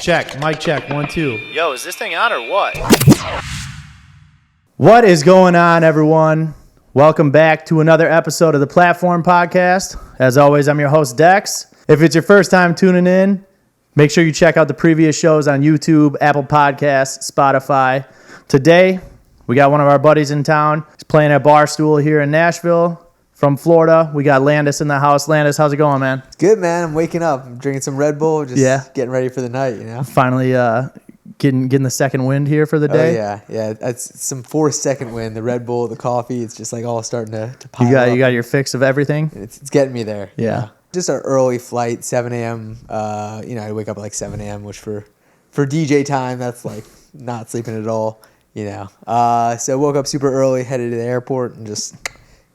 Check, mic check, 1, 2. Yo, is this thing on or what? What is going on, everyone? Welcome back to another episode of the Platform Podcast. As always, I'm your host, Dex. If it's your first time tuning in, make sure you check out the previous shows on YouTube, Apple Podcasts, Spotify. Today, we got one of our buddies in town. He's playing at Barstool here in Nashville. From Florida, we got Landis in the house. Landis, how's it going, man? It's good, man. I'm waking up. I'm drinking some Red Bull, just getting ready for the night, you know? Finally getting the second wind here for the day. Oh, yeah. It's some 4-second wind. The Red Bull, the coffee, it's just like all starting to pile up. You got your fix of everything? It's getting me there. Yeah. Just an early flight, 7 a.m. I wake up at like 7 a.m., which for DJ time, that's like not sleeping at all, you know? So woke up super early, headed to the airport, and just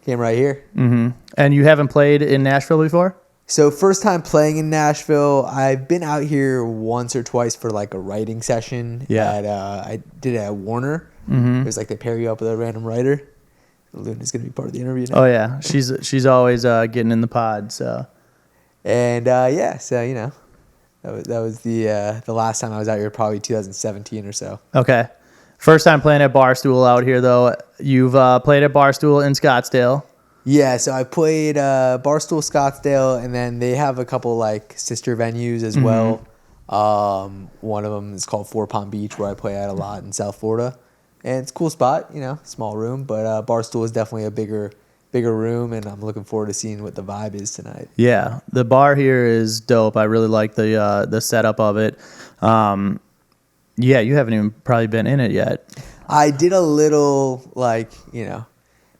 came right here. Mm-hmm. And you haven't played in Nashville before? So first time playing in Nashville. I've been out here once or twice for like a writing session. Yeah. I did it at Warner. Mm-hmm. It was like they pair you up with a random writer. Luna's going to be part of the interview now. Oh, yeah. She's always getting in the pod. So. And so, you know, that was the last time I was out here, probably 2017 or so. Okay. First time playing at Barstool out here, though. You've played at Barstool in Scottsdale. Yeah, so I played Barstool, Scottsdale, and then they have a couple like sister venues as well. One of them is called Fort Palm Beach, where I play at a lot in South Florida, and it's a cool spot, you know, small room, but Barstool is definitely a bigger room, and I'm looking forward to seeing what the vibe is tonight. Yeah, the bar here is dope. I really like the setup of it. Yeah, you haven't even probably been in it yet. I did a little, like, you know,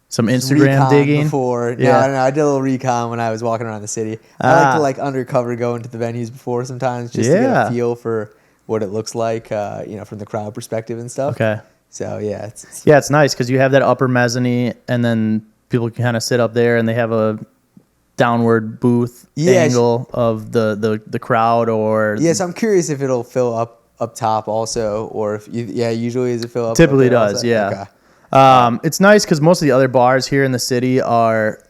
some Instagram digging before. Yeah. No, I did a little recon when I was walking around the city. I like to undercover go into the venues before sometimes just to get a feel for what it looks like, from the crowd perspective and stuff. Okay. So yeah, it's nice because you have that upper mezzanine, and then people can kind of sit up there, and they have a downward booth angle of the crowd. Or so I'm curious if it'll fill up top also, or if usually does it fill up? Typically does, yeah. Okay. It's nice because most of the other bars here in the city are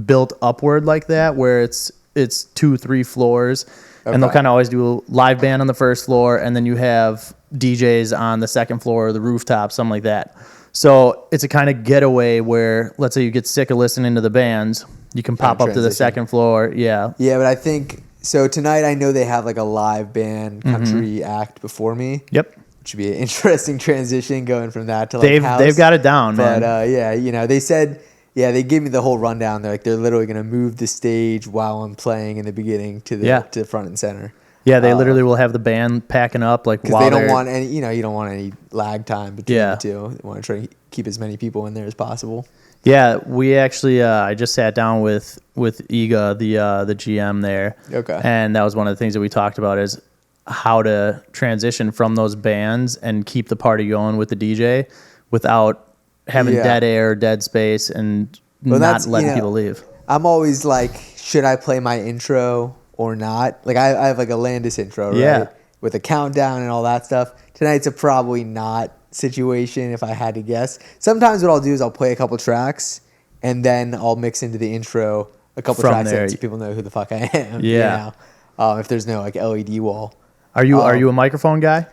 built upward like that, where it's 2-3 floors, and they'll kind of always do a live band on the first floor, and then you have DJs on the second floor or the rooftop, something like that. So it's a kind of getaway where, let's say you get sick of listening to the bands, you can pop up to the second floor. Yeah. Yeah, but I think so. Tonight I know they have like a live band country act before me. Yep. Which would be an interesting transition going from that to like house. They've got it down, man. But they said, they gave me the whole rundown. They're like, they're literally going to move the stage while I'm playing in the beginning to the front and center. Yeah, they literally will have the band packing up while they don't want any, you don't want any lag time between the two. They want to try to keep as many people in there as possible. Yeah, we actually I just sat down with Iga, the GM there. Okay. And that was one of the things that we talked about is how to transition from those bands and keep the party going with the DJ without having dead air, dead space, and not letting people leave. I'm always like, should I play my intro or not? Like I have like a Landis intro, right? Yeah. With a countdown and all that stuff. Tonight's a probably not situation if I had to guess. Sometimes what I'll do is I'll play a couple tracks and then I'll mix into the intro a couple tracks so people know who the fuck I am. Yeah. You know? If there's no like LED wall. Are you a microphone guy?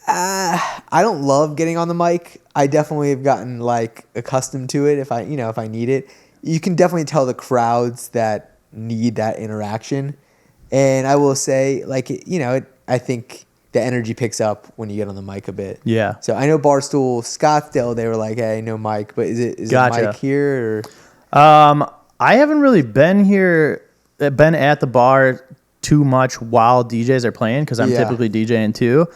I don't love getting on the mic. I definitely have gotten like accustomed to it if I need it. You can definitely tell the crowds that need that interaction. And I will say, like, I think the energy picks up when you get on the mic a bit. Yeah. So I know Barstool, Scottsdale, they were like, hey, no mic, but is it mic here? Or? I haven't really been at the bar too much while DJs are playing because I'm typically DJing too.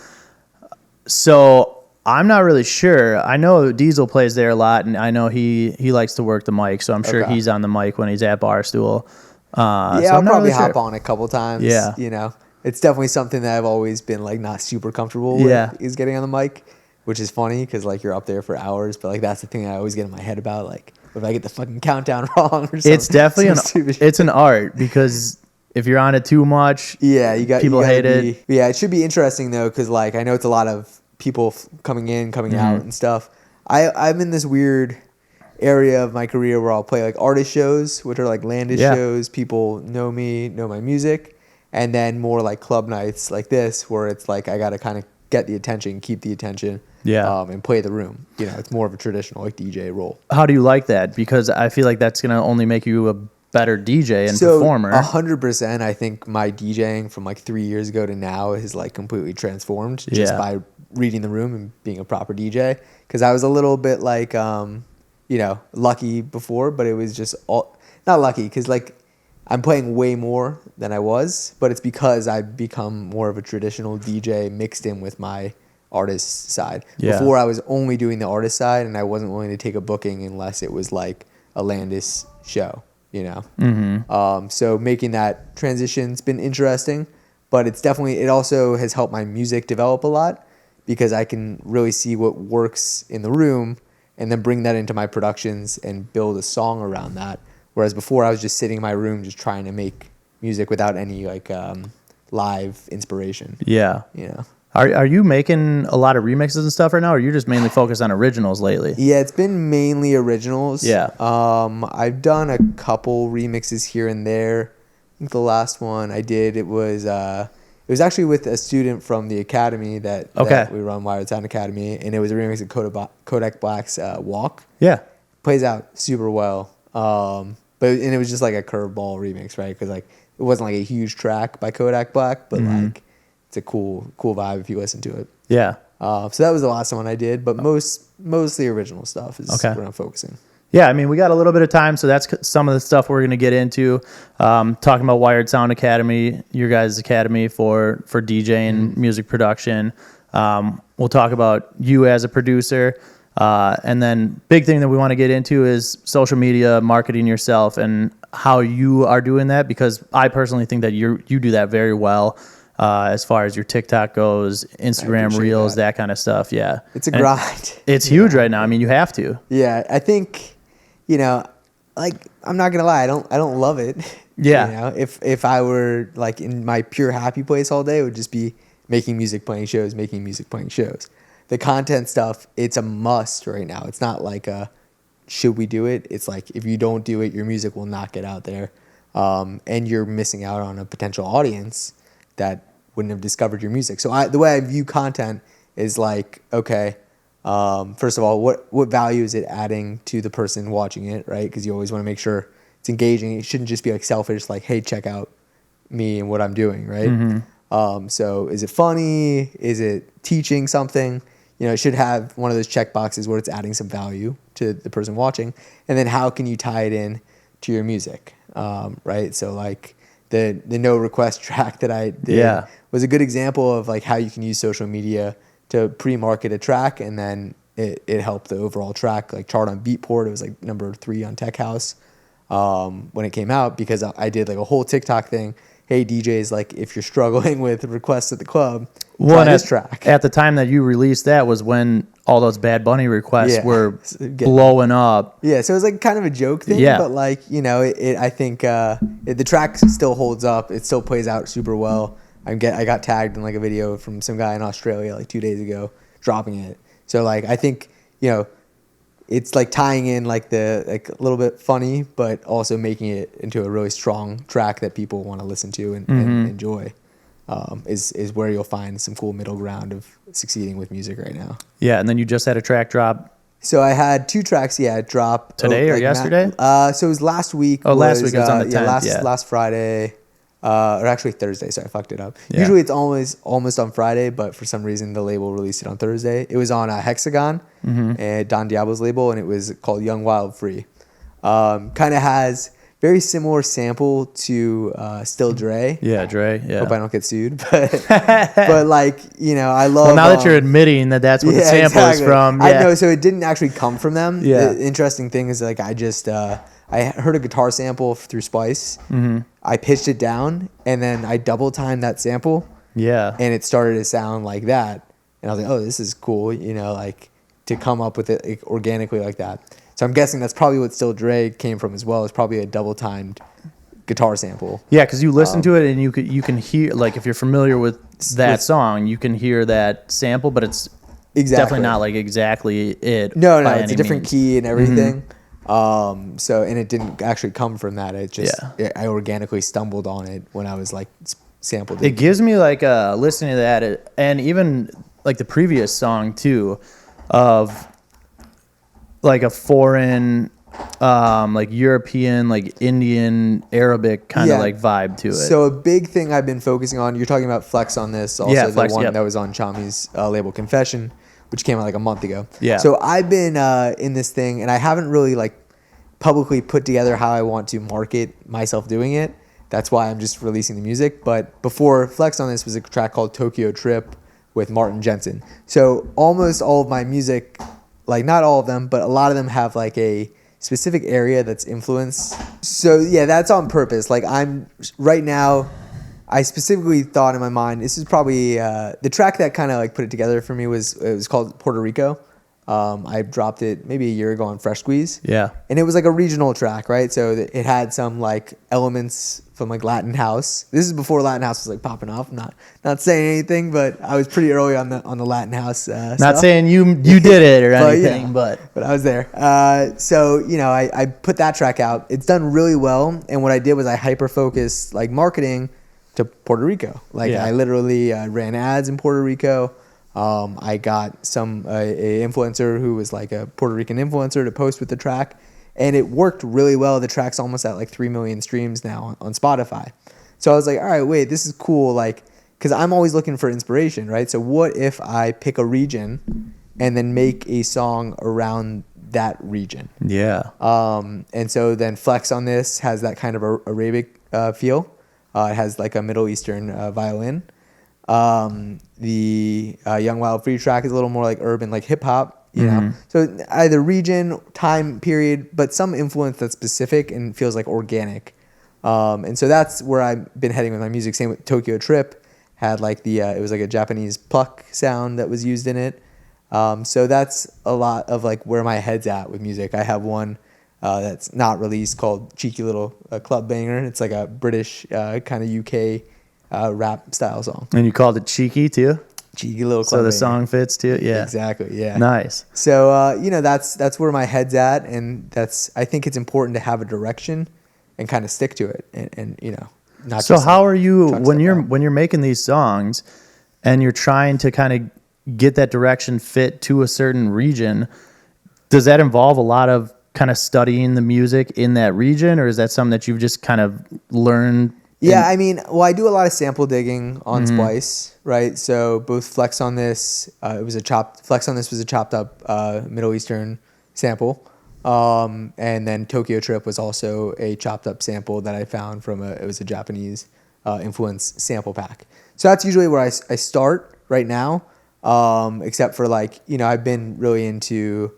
So I'm not really sure. I know Diesel plays there a lot, and I know he likes to work the mic, so I'm sure he's on the mic when he's at Barstool. I'll probably hop on a couple times. Yeah. It's definitely something that I've always been like not super comfortable with is getting on the mic, which is funny because like you're up there for hours, but like that's the thing I always get in my head about, like if I get the fucking countdown wrong or something. It's definitely it's an art because if you're on it too much, people hate it. Yeah, it should be interesting though because like I know it's a lot of people coming in, coming out and stuff. I'm in this weird area of my career where I'll play like artist shows, which are like Landis shows. People know me, know my music. and then more like club nights like this, where it's like I got to kind of get the attention, keep the attention, and play the room. You know, it's more of a traditional like DJ role. How do you like that? Because I feel like that's gonna only make you a better DJ and performer. 100%. I think my DJing from like 3 years ago to now is like completely transformed just by reading the room and being a proper DJ. Because I was a little bit like, lucky before, but it was just not lucky because like I'm playing way more than I was, but it's because I've become more of a traditional DJ mixed in with my artist side. Before I was only doing the artist side, and I wasn't willing to take a booking unless it was like a Landis show. You know, so making that transition's been interesting, but it also has helped my music develop a lot because I can really see what works in the room and then bring that into my productions and build a song around that. Whereas before I was just sitting in my room just trying to make music without any like live inspiration. Yeah. You know. Are you making a lot of remixes and stuff right now, or are you just mainly focused on originals lately? Yeah, it's been mainly originals. Yeah. I've done a couple remixes here and there. I think the last one I did, it was actually with a student from the academy that we run, Wired Sound Academy, and it was a remix of Kodak Black's Walk. Yeah. Plays out super well. And it was just like a curveball remix, right? Because like it wasn't like a huge track by Kodak Black, but like it's a cool vibe if you listen to it. Yeah. So that was the last one I did, but mostly original stuff is where I'm focusing. Yeah, I mean, we got a little bit of time, so that's some of the stuff we're going to get into. Talking about Wired Sound Academy, your guys' academy for DJing, music production. We'll talk about you as a producer. And then big thing that we want to get into is social media, marketing yourself, and how you are doing that, because I personally think that you do that very well. As far as your TikTok goes, Instagram Reels, that kind of stuff. Yeah. It's a grind. It's huge right now. I mean, you have to. Yeah. I think, like, I'm not going to lie. I don't love it. Yeah. If I were like in my pure happy place all day, it would just be making music, playing shows. The content stuff, it's a must right now. It's not like should we do it? It's like, if you don't do it, your music will not get out there. And you're missing out on a potential audience that wouldn't have discovered your music. So the way I view content is like, okay, first of all, what value is it adding to the person watching it, right? Because you always want to make sure it's engaging. It shouldn't just be like selfish, like, hey, check out me and what I'm doing, right? So is it funny? Is it teaching something? It should have one of those check boxes where it's adding some value to the person watching. And then how can you tie it in to your music, right? So like, the no request track that I did was a good example of like how you can use social media to pre-market a track, and then it helped the overall track like chart on Beatport. It was like number 3 on Tech House when it came out, because I did like a whole TikTok thing. Hey DJs, like if you're struggling with requests at the club, try this track. At the time that you released that was when all those Bad Bunny requests were blowing up. Yeah, so it was like kind of a joke thing, but like, I think the track still holds up. It still plays out super well. I got tagged in like a video from some guy in Australia like 2 days ago dropping it. So like, I think, it's like tying in like the like a little bit funny, but also making it into a really strong track that people want to listen to and enjoy. Is where you'll find some cool middle ground of succeeding with music right now. Yeah, and then you just had a track drop. So I had 2 tracks, drop today or yesterday. So it was last week. Last week it was on the 10th. Last Friday, or actually Thursday. So I fucked it up. Yeah. Usually it's almost on Friday, but for some reason the label released it on Thursday. It was on Hexagon, and Don Diablo's label, and it was called Young Wild Free. Kind of has very similar sample to Still Dre. Yeah, Dre. Yeah. Hope I don't get sued, but like, I love. Well, now that you're admitting that's what the sample is from. I know. So it didn't actually come from them. Yeah. The interesting thing is like I just I heard a guitar sample through Spice. I pitched it down, and then I double timed that sample. Yeah. And it started to sound like that, and I was like, oh, this is cool. Like to come up with it like, organically like that. So I'm guessing that's probably what Still Dre came from as well. It's probably a double-timed guitar sample. Yeah, because you listen to it and you can hear, like if you're familiar with that song, you can hear that sample, but it's definitely not like exactly it. No, it's a different key and everything. And it didn't actually come from that. It just I organically stumbled on it when I was like sample It digging. gives me like listening to that, and even like the previous song too, of like a foreign, like European, like Indian, Arabic kind of Yeah. like vibe to it. So a big thing I've been focusing on, you're talking about Flex on this, also Yeah, the Flex, one yep. that was on Chami's label Confession, which came out like a month ago. Yeah. So I've been in this thing, and I haven't really like publicly put together how I want to market myself doing it. That's why I'm just releasing the music. But before Flex on this was a track called Tokyo Trip with Martin Jensen. So almost all of my music, like not all of them, but a lot of them have like a specific area that's influenced. So yeah, that's on purpose. Like I'm right now, I specifically thought in my mind, this is probably the track that kind of like put it together for me it was called Puerto Rico. I dropped it maybe a year ago on Fresh Squeeze. Yeah. And it was like a regional track, right? So it had some like elements from like Latin house. This is before Latin house was like popping off. I'm not saying anything, but I was pretty early on the Latin house Not stuff. saying you did it or But, anything, yeah, but I was there. So, you know, I put that track out. It's done really well. And what I did was I hyper-focused like marketing to Puerto Rico. Like Yeah. I literally ran ads in Puerto Rico. I got a influencer who was like a Puerto Rican influencer to post with the track. And it worked really well. The track's almost at like 3 million streams now on Spotify. So I was like, all right, wait, this is cool. Like, because I'm always looking for inspiration, right? So what if I pick a region and then make a song around that region? yeah. And so then Flex on this has that kind of Arabic feel. It has like a Middle Eastern violin. The Young Wild Free track is a little more like urban, like hip hop. You know, so either region, time period, but some influence that's specific and feels like organic. And so that's where I've been heading with my music. Same with Tokyo Trip, had like it was like a Japanese pluck sound that was used in it. So that's a lot of like where my head's at with music. I have one that's not released called Cheeky Little Club Banger. It's like a British kind of UK rap style song. And you called it Cheeky too? Cheeky Little Club So the Banger. song fits too? Yeah. Exactly, yeah. Nice. So you know, that's where my head's at, and I think it's important to have a direction and kind of stick to it, and you know, not. So just how are you chuck when stuff you're out. when you're making these songs and you're trying to kind of get that direction fit to a certain region? Does that involve a lot of kind of studying the music in that region, or is that something that you've just kind of learned? Yeah, I mean, well, I do a lot of sample digging on Splice, right? So both Flex on this, Flex on this was a chopped up Middle Eastern sample, and then Tokyo Trip was also a chopped up sample that I found from it was a Japanese influence sample pack. So that's usually where I start right now, except for like, you know, I've been really into.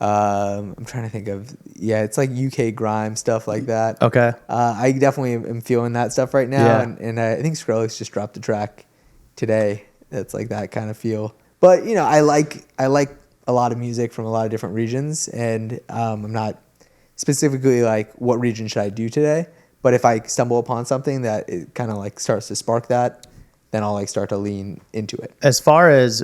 I'm trying to think of, it's like UK grime stuff like that. Okay. I definitely am feeling that stuff right now, Yeah. and I think Skrillex just dropped a track today that's like that kind of feel. But you know, I like a lot of music from a lot of different regions, and I'm not specifically like what region should I do today. But if I stumble upon something that it kind of like starts to spark that, then I'll like start to lean into it. As far as,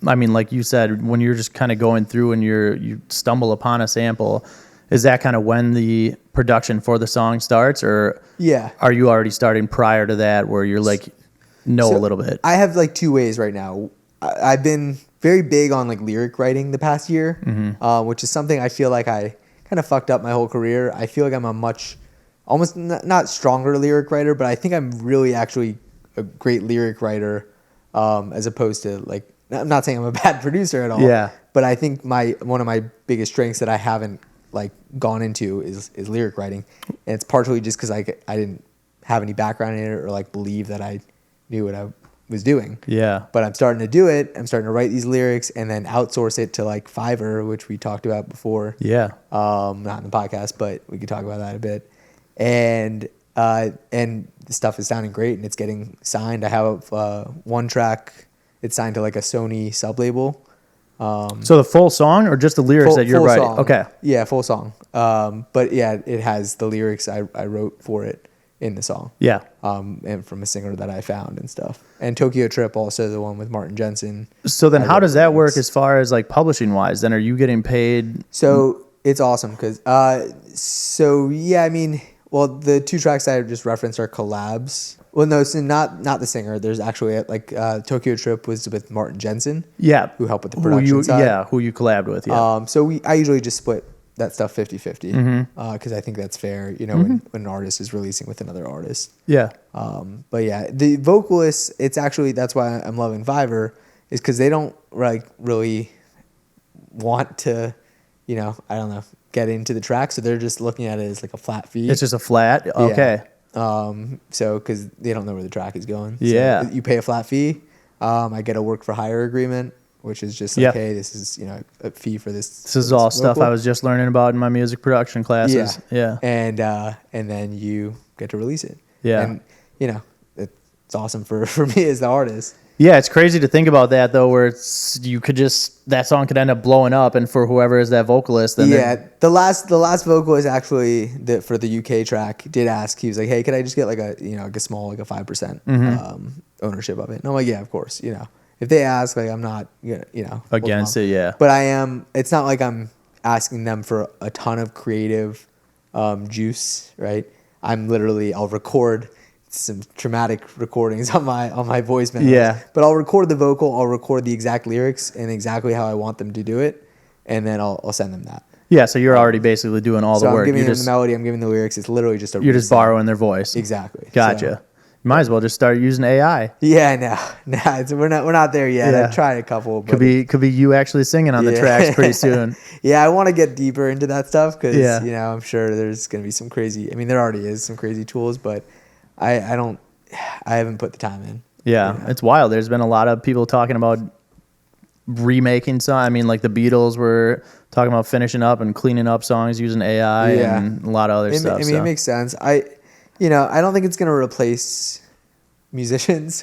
I mean, like you said, when you're just kind of going through and you stumble upon a sample, is that kind of when the production for the song starts, or Yeah. are you already starting prior to that where you're like So a little bit? I have like two ways right now. I've been very big on like lyric writing the past year, which is something I feel like I kind of fucked up my whole career. I feel like I'm a much, almost not stronger lyric writer, but I think I'm really actually a great lyric writer, as opposed to like, I'm not saying I'm a bad producer at all. Yeah. But I think one of my biggest strengths that I haven't like gone into is lyric writing, and it's partially just because I didn't have any background in it or like believe that I knew what I was doing. Yeah. But I'm starting to do it. I'm starting to write these lyrics and then outsource it to like Fiverr, which we talked about before. Yeah. Not in the podcast, but we could talk about that a bit. And the stuff is sounding great and it's getting signed. I have one track. It's signed to like a Sony sub label. So the full song or just the lyrics that you're full writing? song. Okay. Yeah, full song. But yeah, it has the lyrics I wrote for it in the song. Yeah. And from a singer that I found and stuff. And Tokyo Trip, also the one with Martin Jensen. So then I how wrote does the that work lyrics. as far as like publishing wise? Then are you getting paid? So it's awesome because, so yeah, I mean, well, the two tracks I just referenced are collabs. Well, no, so not the singer. There's actually like Tokyo Trip was with Martin Jensen. Yeah. Who helped with the production side. Yeah, who you collabed with. Yeah. So I usually just split that stuff 50-50 because I think that's fair. You know, when an artist is releasing with another artist. Yeah. But yeah, the vocalists. It's actually that's why I'm loving Fiverr is because they don't like really want to, you know, I don't know, get into the track. So they're just looking at it as like a flat fee. It's just a flat. Okay. So because they don't know where the track is going. Yeah. So you pay a flat fee. I get a work for hire agreement, which is just like, hey, this is, you know, a fee for this. This is all stuff I was just learning about in my music production classes. Yeah. And then you get to release it. Yeah. And you know, it's awesome for me as the artist. Yeah, it's crazy to think about that though, where that song could end up blowing up, and for whoever is that vocalist, then the last vocalist actually for the UK track did ask. He was like, "Hey, could I just get like a small like a 5% ownership of it?" And I'm like, "Yeah, of course." You know, if they ask, like I'm not against it, yeah. But I am. It's not like I'm asking them for a ton of creative juice, right? I'll record some traumatic recordings on my voice memos. Yeah. But I'll record the vocal, I'll record the exact lyrics and exactly how I want them to do it, and then I'll send them that. Yeah, so you're already basically doing all the work. I'm giving them the melody, I'm giving the lyrics. It's literally just you're just borrowing their voice. Exactly. Gotcha. So, you might as well just start using AI. Yeah, no, we're not there yet. Yeah. I've tried a couple. But could be you actually singing on the tracks pretty soon. Yeah, I want to get deeper into that stuff because you know I'm sure there's gonna be some crazy. I mean, there already is some crazy tools, but I haven't put the time in. Yeah, you know? It's wild. There's been a lot of people talking about remaking songs. I mean, like the Beatles were talking about finishing up and cleaning up songs using AI and a lot of other stuff. It makes sense. I don't think it's going to replace musicians.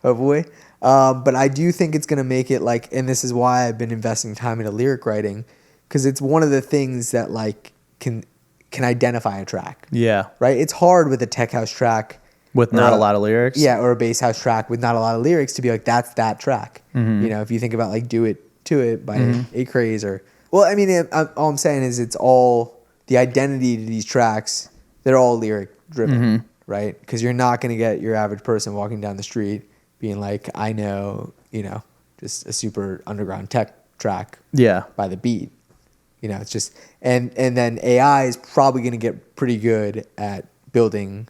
Hopefully. But I do think it's going to make it like, and this is why I've been investing time into lyric writing, because it's one of the things that like can identify a track. Yeah. Right? It's hard with a tech house track. With not a lot of lyrics? Yeah, or a bass house track with not a lot of lyrics to be like, that's that track. Mm-hmm. You know, if you think about like Do It To It by A Craze or... Well, I mean, all I'm saying is it's all... The identity to these tracks, they're all lyric driven, right? Because you're not going to get your average person walking down the street being like, I know, just a super underground tech track by the beat. You know, it's just... And then AI is probably going to get pretty good at building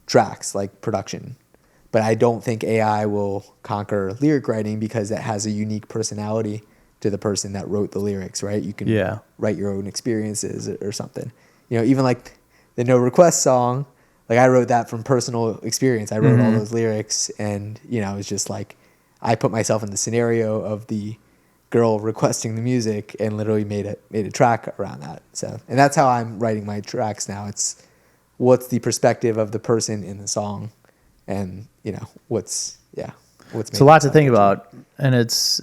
tracks like production, but I don't think AI will conquer lyric writing because it has a unique personality to the person that wrote the lyrics, right? You can write your own experiences or something. You know, even like the No Request song, like I wrote that from personal experience. I wrote all those lyrics, and it's just like I put myself in the scenario of the girl requesting the music and literally made a track around that. So, and that's how I'm writing my tracks now. It's what's the perspective of the person in the song, and what's it's a lot to think about, and it's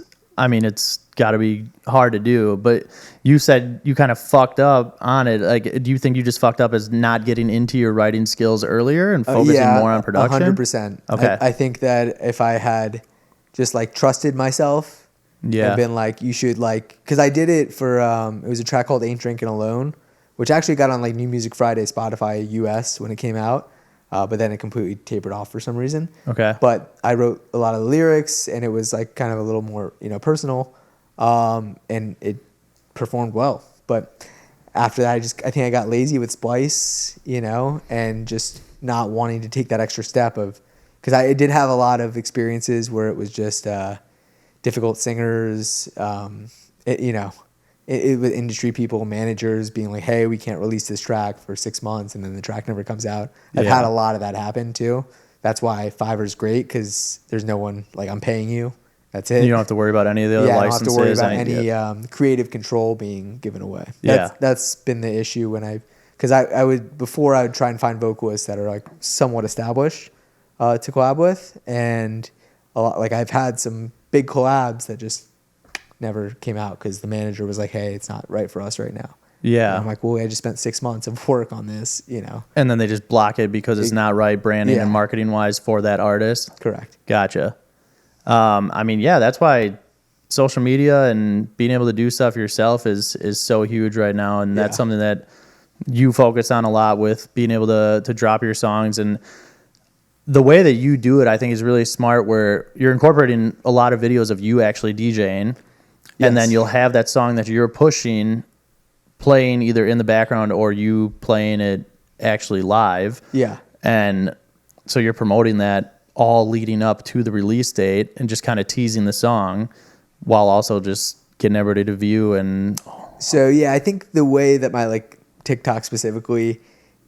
got to be hard to do. But you said you kind of fucked up on it. Like, do you think you just fucked up as not getting into your writing skills earlier and focusing more on production? 100%. Okay. I think that if I had just like trusted myself and been like, you should like, because I did it for it was a track called Ain't Drinking Alone, which actually got on like New Music Friday, Spotify US when it came out, but then it completely tapered off for some reason. Okay. But I wrote a lot of the lyrics, and it was like kind of a little more personal, and it performed well. But after that, I think I got lazy with Splice, and just not wanting to take that extra step because I did have a lot of experiences where it was just difficult singers, with industry people, managers being like, hey, we can't release this track for 6 months, and then the track never comes out. I've had a lot of that happen too. That's why Fiverr's great, because there's no one, like, I'm paying you. That's it. You don't have to worry about any of the other licenses. I don't have to worry about any creative control being given away. That's been the issue because I would try and find vocalists that are like somewhat established to collab with, and a lot, like I've had some big collabs that just never came out because the manager was like, hey, it's not right for us right now. Yeah. And I'm like, well, I just spent 6 months of work on this, And then they just block it because it's not right branding and marketing wise for that artist. Correct. Gotcha. That's why social media and being able to do stuff yourself is so huge right now. And that's something that you focus on a lot with being able to drop your songs. And the way that you do it, I think, is really smart, where you're incorporating a lot of videos of you actually DJing, and then you'll have that song that you're pushing playing either in the background or you playing it actually live. Yeah. And so you're promoting that all leading up to the release date and just kind of teasing the song while also just getting everybody to view. And so, yeah, I think the way that my like TikTok specifically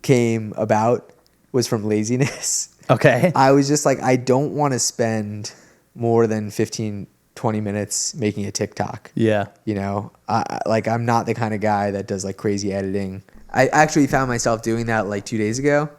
came about was from laziness. Okay. I was just like, I don't want to spend more than 15, 20 minutes making a TikTok. Yeah. You know, I'm not the kind of guy that does like crazy editing. I actually found myself doing that like 2 days ago,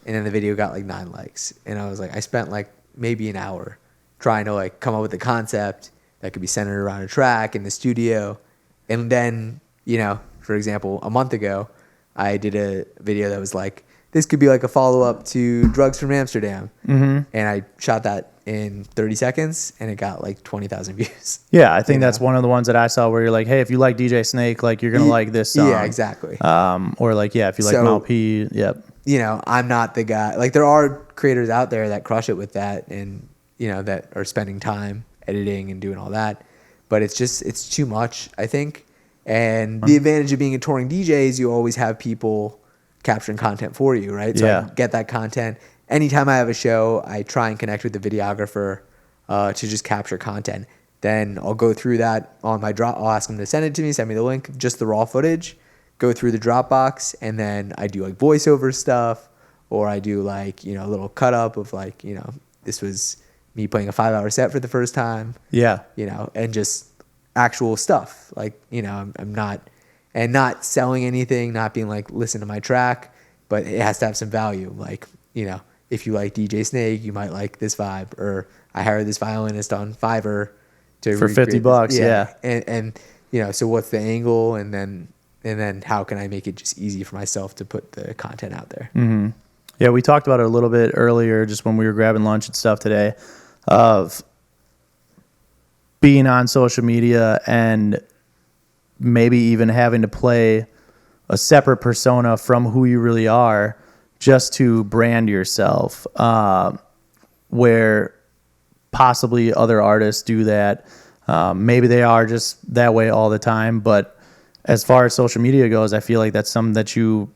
and then the video got like 9 likes. And I was like, I spent like maybe an hour trying to like come up with a concept that could be centered around a track in the studio. And then, you know, for example, a month ago, I did a video that was like, this could be like a follow-up to Drugs from Amsterdam. Mm-hmm. And I shot that in 30 seconds, and it got like 20,000 views. Yeah, I think that's one of the ones that I saw where you're like, hey, if you like DJ Snake, like you're going to like this song. Yeah, exactly. Or like, yeah, if you like Mal P, yep. You know, I'm not the guy. Like there are creators out there that crush it with that and, you know, that are spending time editing and doing all that. But it's too much, I think. And the advantage of being a touring DJ is you always have people capturing content for you, right? So I can get that content. Anytime I have a show, I try and connect with the videographer to just capture content. Then I'll go through that on my drop. I'll ask them to send it to me, send me the link, just the raw footage, go through the Dropbox, and then I do like voiceover stuff, or I do like, you know, a little cut up of like, you know, this was me playing a 5-hour set for the first time. Yeah. You know, and just actual stuff. Like, you know, I'm not selling anything, not being like, listen to my track, but it has to have some value. Like, you know, if you like DJ Snake, you might like this vibe, or I hired this violinist on Fiverr for $50. Yeah. And, you know, so what's the angle? And then how can I make it just easy for myself to put the content out there? Mm-hmm. Yeah. We talked about it a little bit earlier, just when we were grabbing lunch and stuff today, of being on social media and maybe even having to play a separate persona from who you really are just to brand yourself, where possibly other artists do that. Maybe they are just that way all the time, but as far as social media goes, I feel like that's something that you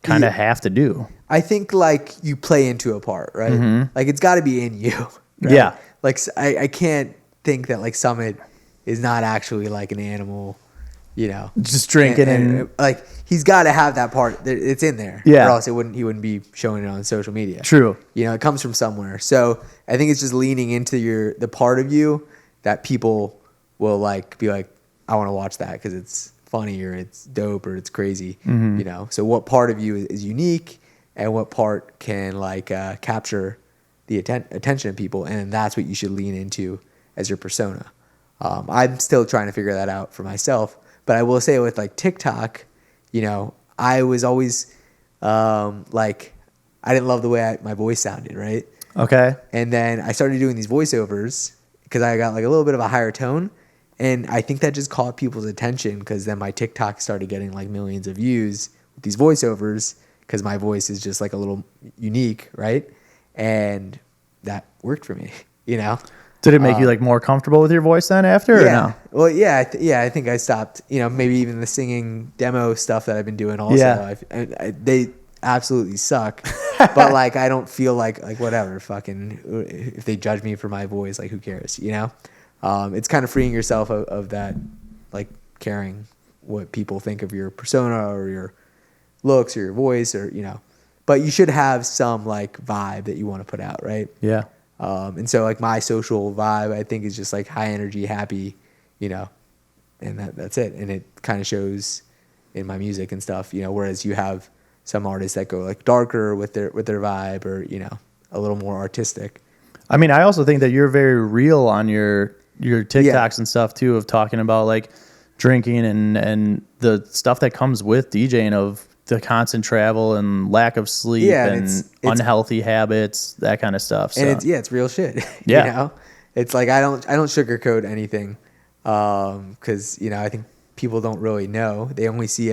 kind of have to do. I think like you play into a part, right? Mm-hmm. Like it's got to be in you. Right? Yeah. Like I can't think that like Summit is not actually like an animal, you know, just drinking and like he's got to have that part. It's in there, yeah. Or else he wouldn't be showing it on social media. True. You know, it comes from somewhere. So I think it's just leaning into the part of you that people will like be like, I want to watch that because it's funny or it's dope or it's crazy. Mm-hmm. You know, so what part of you is unique and what part can like capture the attention of people, and that's what you should lean into as your persona. I'm still trying to figure that out for myself. But I will say with like TikTok, you know, I was always like, I didn't love the way my voice sounded, right? Okay. And then I started doing these voiceovers because I got like a little bit of a higher tone. And I think that just caught people's attention because then my TikTok started getting like millions of views with these voiceovers because my voice is just like a little unique, right? And that worked for me, you know? Did it make you like more comfortable with your voice then after? Yeah. Or no? Well, yeah. I think I stopped. You know, maybe even the singing demo stuff that I've been doing. Also, yeah. They absolutely suck. But like, I don't feel like whatever. Fucking, if they judge me for my voice, like who cares? You know, it's kind of freeing yourself of that, like caring what people think of your persona or your looks or your voice or you know. But you should have some like vibe that you want to put out, right? Yeah. And so like my social vibe, I think is just like high energy, happy, you know, and that's it. And it kind of shows in my music and stuff, you know, whereas you have some artists that go like darker with their vibe or, you know, a little more artistic. I mean, I also think that you're very real on your TikToks and stuff too, of talking about like drinking and the stuff that comes with DJing, of the constant travel and lack of sleep and it's unhealthy habits, that kind of stuff. So. And it's real shit. Yeah. You know, it's like, I don't sugarcoat anything. 'Cause you know, I think people don't really know. They only see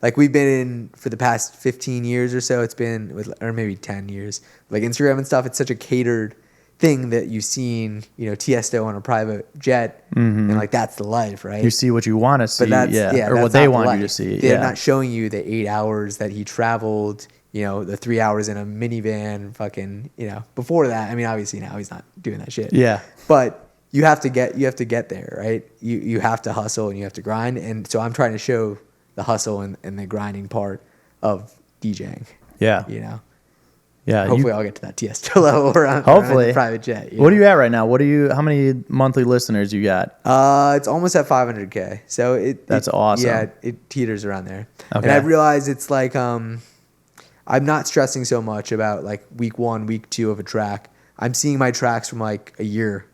like we've been in for the past 15 years or so. It's been or maybe 10 years, like Instagram and stuff. It's such a catered thing that you've seen, Tiesto on a private jet, and like that's the life, right? You see what you want to see, But that's, or what that's they not the want you to life. see. They're not showing you the 8 hours that he traveled, the 3 hours in a minivan, fucking, before that. I mean, obviously now he's not doing that shit. Yeah. But you have to get there, right? You have to hustle and you have to grind. And so I'm trying to show the hustle and the grinding part of DJing. Yeah. Yeah. Hopefully I'll get to that Tiesto level around the private jet. What are you at right now? How many monthly listeners you got? It's almost at 500K. So that's awesome. Yeah, it teeters around there. Okay. And I realized it's like, I'm not stressing so much about like week 1, week 2 of a track. I'm seeing my tracks from like a year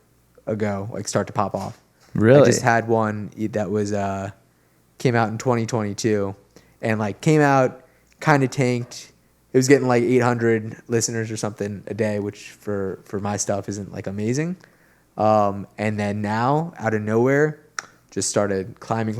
ago, like start to pop off. Really? I just had one that was, came out in 2022 and like came out, kind of tanked. It was getting like 800 listeners or something a day, which for my stuff isn't like amazing. And then now, out of nowhere, just started climbing.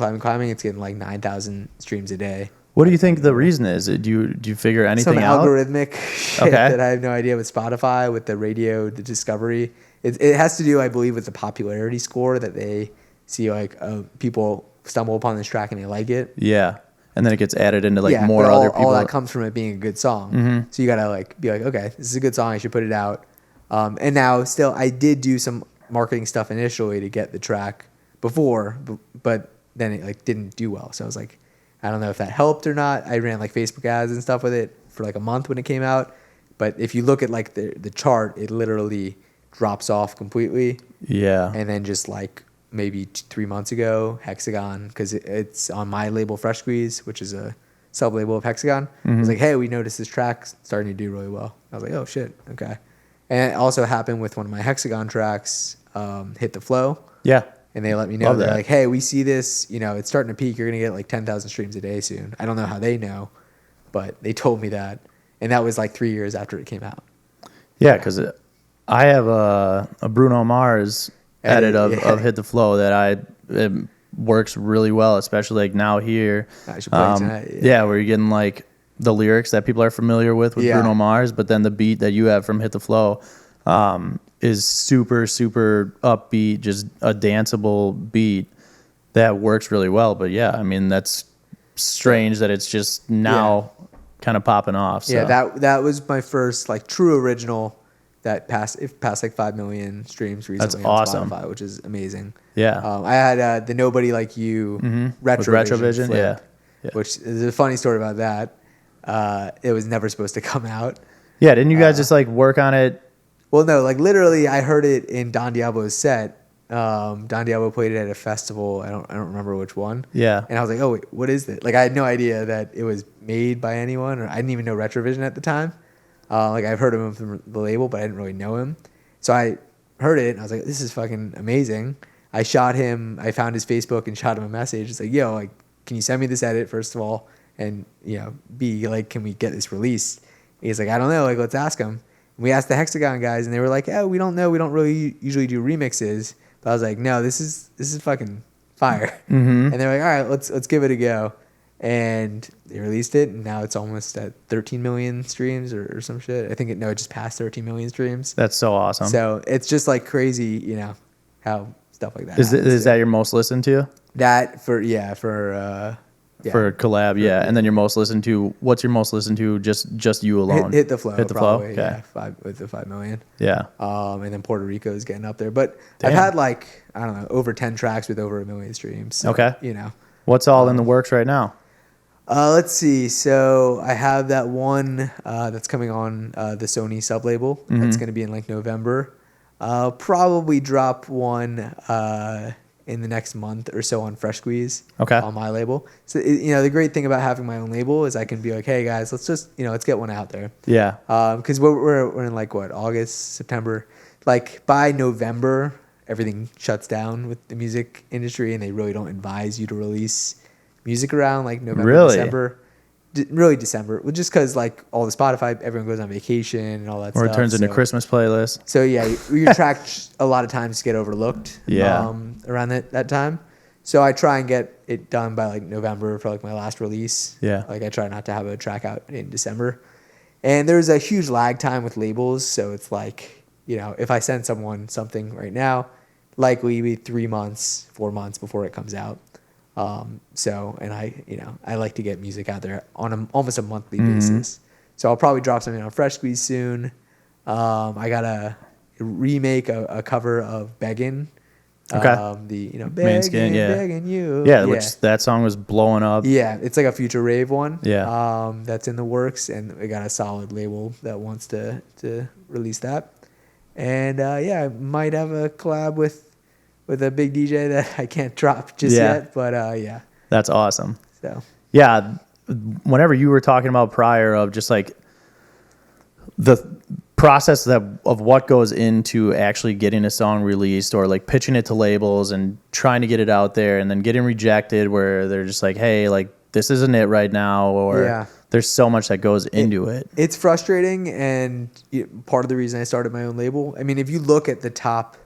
It's getting like 9,000 streams a day. What do you think the reason is? Do you figure anything out? Some algorithmic shit that I have no idea with Spotify, with the radio, the discovery. It has to do, I believe, with the popularity score that they see like people stumble upon this track and they like it. Yeah. And then it gets added into like more other people. All that comes from it being a good song. Mm-hmm. So you gotta like be like, okay, this is a good song. I should put it out. And now still, I did do some marketing stuff initially to get the track before, but then it like didn't do well. So I was like, I don't know if that helped or not. I ran like Facebook ads and stuff with it for like a month when it came out. But if you look at like the chart, it literally drops off completely. Yeah. And then just like maybe 3 months ago, Hexagon, because it's on my label Fresh Squeeze, which is a sub-label of Hexagon. It was like, hey, we noticed this track starting to do really well. I was like, oh, shit, okay. And it also happened with one of my Hexagon tracks, Hit the Flow. Yeah. And they let me know. They're like, hey, we see this, it's starting to peak. You're going to get like 10,000 streams a day soon. I don't know how they know, but they told me that. And that was like 3 years after it came out. Yeah, because I have a Bruno Mars edit of Hit the Flow that it works really well, especially like now here. I should play it tonight. Yeah, where you're getting like the lyrics that people are familiar with Bruno Mars, but then the beat that you have from Hit the Flow is super, super upbeat, just a danceable beat that works really well. But yeah, I mean, that's strange that it's just now kind of popping off. So. Yeah, that was my first like true original that passed like 5 million streams recently. That's on awesome. Spotify, which is amazing. Yeah. I had the Nobody Like You Retrovision flip, yeah, which is a funny story about that. It was never supposed to come out. Yeah, didn't you guys just like work on it? Well, no, like literally, I heard it in Don Diablo's set. Don Diablo played it at a festival. I don't remember which one. Yeah. And I was like, oh wait, what is this? Like I had no idea that it was made by anyone, or I didn't even know Retrovision at the time. Like I've heard of him from the label, but I didn't really know him. So I heard it and I was like, this is fucking amazing. I shot him. I found his Facebook and shot him a message. It's like, yo, like, can you send me this edit first of all, and B, like, can we get this released? And he's like, I don't know. Like, let's ask him. And we asked the Hexagon guys, and they were like, oh, we don't know. We don't really usually do remixes. But I was like, no, this is fucking fire. Mm-hmm. And they're like, all right, let's give it a go. And they released it, and now it's almost at 13 million streams or some shit. I think it just passed 13 million streams. That's so awesome. So it's just like crazy, how stuff like that is that your most listened to? That for collab, yeah. And then your most listened to, what's your most listened to? Just you alone. Hit the Flow. Hit the probably, Flow. Okay. Yeah, with the 5 million. Yeah. And then Puerto Rico is getting up there, but Damn. I've had like I don't know over 10 tracks with over 1 million streams. So, okay. What's all in the works right now? Let's see. So I have that one that's coming on the Sony sub label. Mm-hmm. That's going to be in like November. Probably drop one in the next month or so on Fresh Squeeze. Okay. On my label. So the great thing about having my own label is I can be like, hey guys, let's just let's get one out there. Yeah. Because we're in like August, September. Like by November, everything shuts down with the music industry, and they really don't advise you to release music around like November, December. Really December, well, just because like all the Spotify, everyone goes on vacation and all that or stuff. Or it turns into Christmas playlist. So yeah, your track a lot of times get overlooked. Yeah. Around that time. So I try and get it done by like November for like my last release. Yeah. Like I try not to have a track out in December. And there's a huge lag time with labels. So it's like, you know, if I send someone something right now, likely be 3 months, 4 months before it comes out. And I like to get music out there on almost a monthly basis. So I'll probably drop something on Fresh Squeeze soon. I got to remake a cover of Beggin'. Okay. Begging, begging you. Yeah, which that song was blowing up. Yeah, it's like a future rave one. Yeah. That's in the works, and we got a solid label that wants to release that. And I might have a collab with a big DJ that I can't drop just yet, but yeah. That's awesome. So yeah, whenever you were talking about prior of just like the process of what goes into actually getting a song released or like pitching it to labels and trying to get it out there and then getting rejected where they're just like, hey, like this isn't it right now, or there's so much that goes into it. It's frustrating, and part of the reason I started my own label, I mean, if you look at the top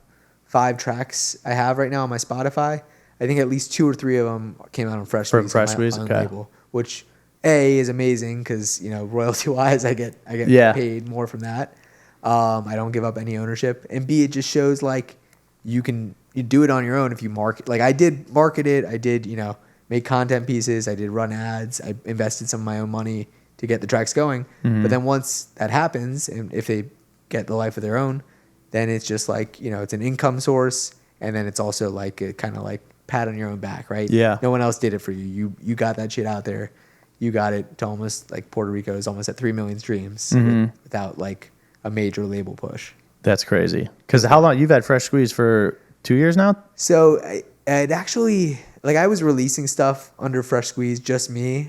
5 tracks I have right now on my Spotify, I think at least 2 or 3 of them came out on Fresh Squeeze, on my own label, which A is amazing because, you know, royalty wise, I get paid more from that. I don't give up any ownership, and B, it just shows like you do it on your own if you market. Like I did market it, I did, you know, make content pieces, I did run ads, I invested some of my own money to get the tracks going. But then once that happens, and if they get the life of their own, then it's just like, you know, it's an income source, and then it's also like a kind of like pat on your own back, right? Yeah. No one else did it for you. You got that shit out there. You got it to almost like Puerto Rico is almost at 3 million streams without like a major label push. That's crazy. Because how long you've had Fresh Squeeze for 2 years now? So I'd actually like I was releasing stuff under Fresh Squeeze, just me.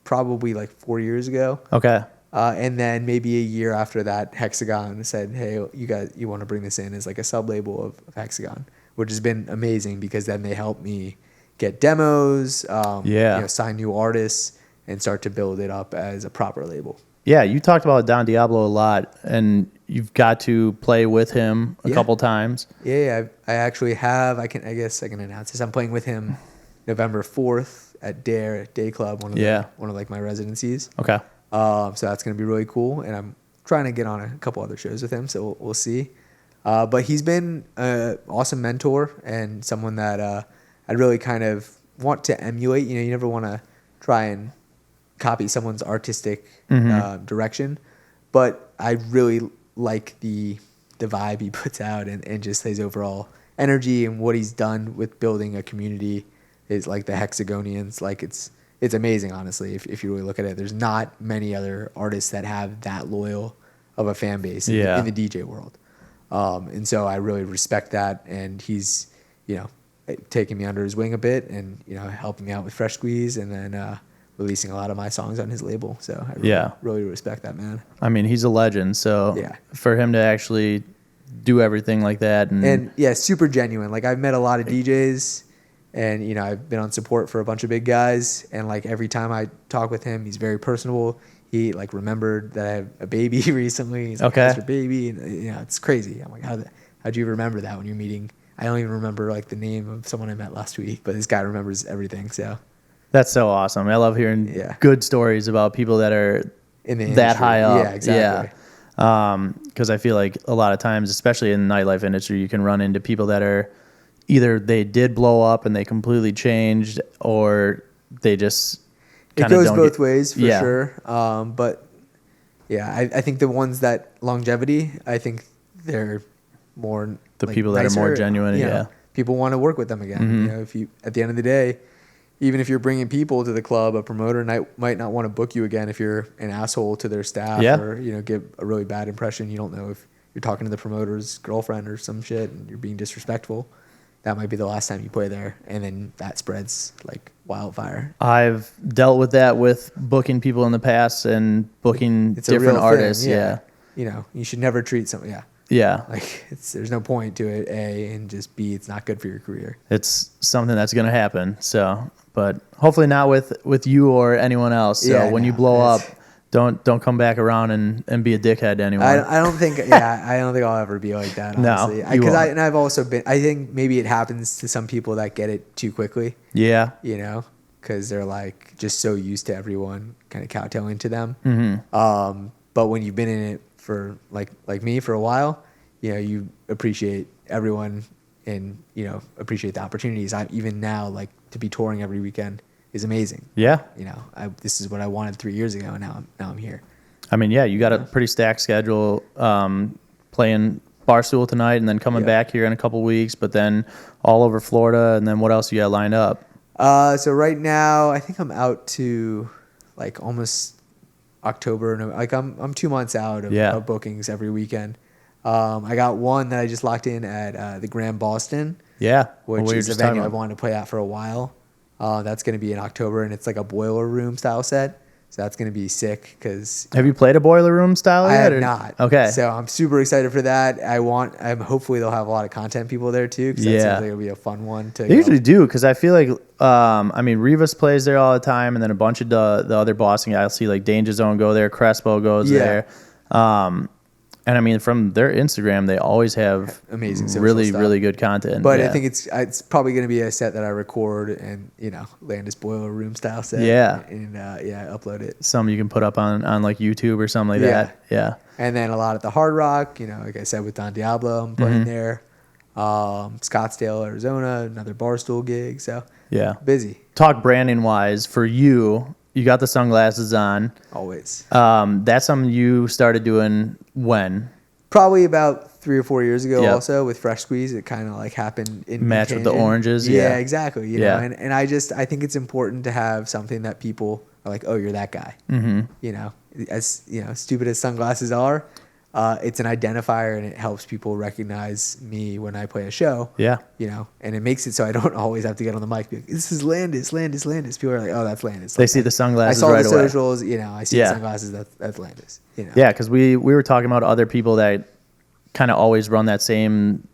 Probably like 4 years ago. Okay. And then maybe a year after that, Hexagon said, "Hey, you want to bring this in as like a sub label of Hexagon," which has been amazing because then they helped me get demos, sign new artists, and start to build it up as a proper label. Yeah, you talked about Don Diablo a lot, and you've got to play with him a couple times. Yeah, I actually have. I guess I can announce this. I'm playing with him November 4th at Dare Day Club, one of like my residencies. Okay. So that's gonna be really cool, and I'm trying to get on a couple other shows with him. So we'll see. But he's been an awesome mentor and someone that I really kind of want to emulate. You know, you never want to try and copy someone's artistic direction, but I really like the vibe he puts out and just his overall energy and what he's done with building a community is like the Hexagonians. Like it's amazing, honestly, if you really look at it. There's not many other artists that have that loyal of a fan base in the DJ world. And so I really respect that, and he's, you know, taking me under his wing a bit and, you know, helping me out with Fresh Squeeze, and then releasing a lot of my songs on his label. So I really respect that, man. I mean, he's a legend. So for him to actually do everything like that. And super genuine. Like I've met a lot of DJs, and, you know, I've been on support for a bunch of big guys. And like every time I talk with him, he's very personable. He like remembered that I have a baby recently. He's like, "How's your baby?" And, you know, it's crazy. I'm like, how'd you remember that when you're meeting? I don't even remember like the name of someone I met last week, but this guy remembers everything. So that's so awesome. I love hearing good stories about people that are in the that high up. Yeah, exactly. Because I feel like a lot of times, especially in the nightlife industry, you can run into people that are either they did blow up and they completely changed, or they just it goes both ways for sure. But yeah, I think the ones that longevity, I think they're more the people that nicer, are more genuine. You know, people want to work with them again. You know, if you at the end of the day, even if you're bringing people to the club, a promoter might not want to book you again if you're an asshole to their staff or, you know, give a really bad impression. You don't know if you're talking to the promoter's girlfriend or some shit and you're being disrespectful. That might be the last time you play there, and then that spreads like wildfire. I've dealt with that with booking people in the past and booking different artists. Yeah. You know, you should never treat someone. Like there's no point to it. A, and just B, it's not good for your career. It's something that's going to happen. So, but hopefully not with you or anyone else. So when you blow up, Don't come back around and be a dickhead to anyone. I don't think. Yeah, I don't think I'll ever be like that. Honestly. No, because I've also been. I think maybe it happens to some people that get it too quickly. Yeah. You know, because they're like just so used to everyone kind of kowtowing to them. Mm-hmm. But when you've been in it for like me for a while, you know, you appreciate everyone and you know appreciate the opportunities. Even now, like to be touring every weekend is amazing. Yeah. You know, this is what I wanted 3 years ago, and now I'm here. I mean, yeah, you got a pretty stacked schedule, playing Barstool tonight and then coming back here in a couple weeks, but then all over Florida, and then what else you got lined up? So right now, I think I'm out to like almost October. Like I'm 2 months out of bookings every weekend. I got one that I just locked in at the Grand Boston. Yeah, which is a venue I wanted to play at for a while. That's going to be in October, and it's like a boiler room style set. So that's going to be sick. Have you played a boiler room style yet? I have not. Okay. So I'm super excited for that. Hopefully they'll have a lot of content people there too, because that seems like it'll be a fun one to They usually do, because I feel like, I mean, Rivas plays there all the time, and then a bunch of the other Boston guys. I'll see like Danger Zone go there, Crespo goes there. And I mean, from their Instagram, they always have amazing, really, stuff. Really good content. But I think it's probably going to be a set that I record and Landis boiler room style set. Yeah, and upload it. Some you can put up on like YouTube or something like that. Yeah. And then a lot at the Hard Rock. Like I said with Don Diablo, I'm playing there. Scottsdale, Arizona, another Barstool gig. So busy. Talk branding wise for you. You got the sunglasses on. Always. That's something you started doing when? Probably about 3 or 4 years ago. Also with Fresh Squeeze, it kind of like happened in match with the oranges. Yeah, exactly. You know, and I think it's important to have something that people are like, oh, you're that guy. Mm-hmm. As stupid as sunglasses are, it's an identifier, and it helps people recognize me when I play a show. Yeah. And it makes it so I don't always have to get on the mic. Be like, this is Landis. People are like, oh, that's Landis. They see the sunglasses right away. I saw the socials. I see the sunglasses. That's Landis. Yeah, because we were talking about other people that kind of always run that same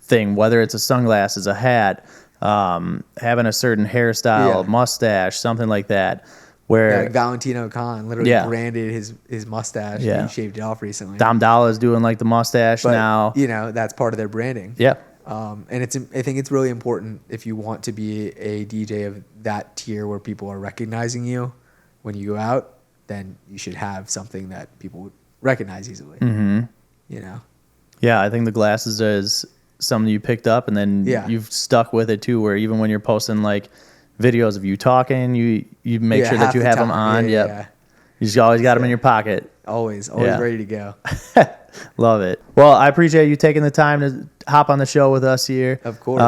thing, whether it's a sunglasses, a hat, having a certain hairstyle, mustache, something like that. Where like Valentino Khan literally branded his mustache. He shaved it off recently. Don Diablo is doing like the mustache now. That's part of their branding. Yeah. And I think it's really important if you want to be a DJ of that tier where people are recognizing you when you go out, then you should have something that people would recognize easily. Mm-hmm. Yeah, I think the glasses is something you picked up, and then you've stuck with it too. Where even when you're posting like videos of you talking, you make sure that you have them on. You just always got them in your pocket. Always ready to go. Love it. Well, I appreciate you taking the time to hop on the show with us here. Of course.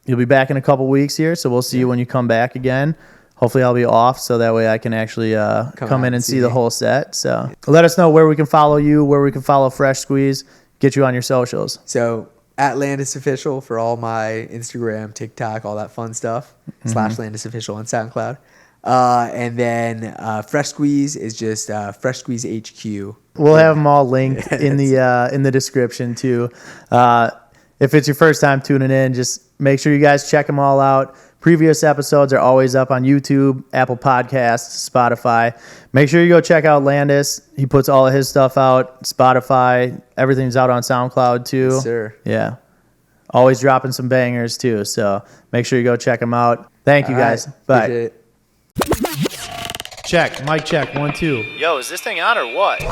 You'll be back in a couple weeks here, so we'll see you when you come back again. Hopefully I'll be off, so that way I can actually come in and see the whole set. So let us know where we can follow you, where we can follow Fresh Squeeze, get you on your socials. So at Landis Official for all my Instagram, TikTok, all that fun stuff, / Landis Official on SoundCloud. And then Fresh Squeeze is just Fresh Squeeze HQ. We'll have them all linked in the description too. If it's your first time tuning in, just make sure you guys check them all out. Previous episodes are always up on YouTube, Apple Podcasts, Spotify. Make sure you go check out Landis. He puts all of his stuff out. Spotify, everything's out on SoundCloud too. Yes, sir. Yeah. Always dropping some bangers too. So make sure you go check them out. Thank you guys. Bye. Check. Mic check. 1, 2. Yo, is this thing on or what?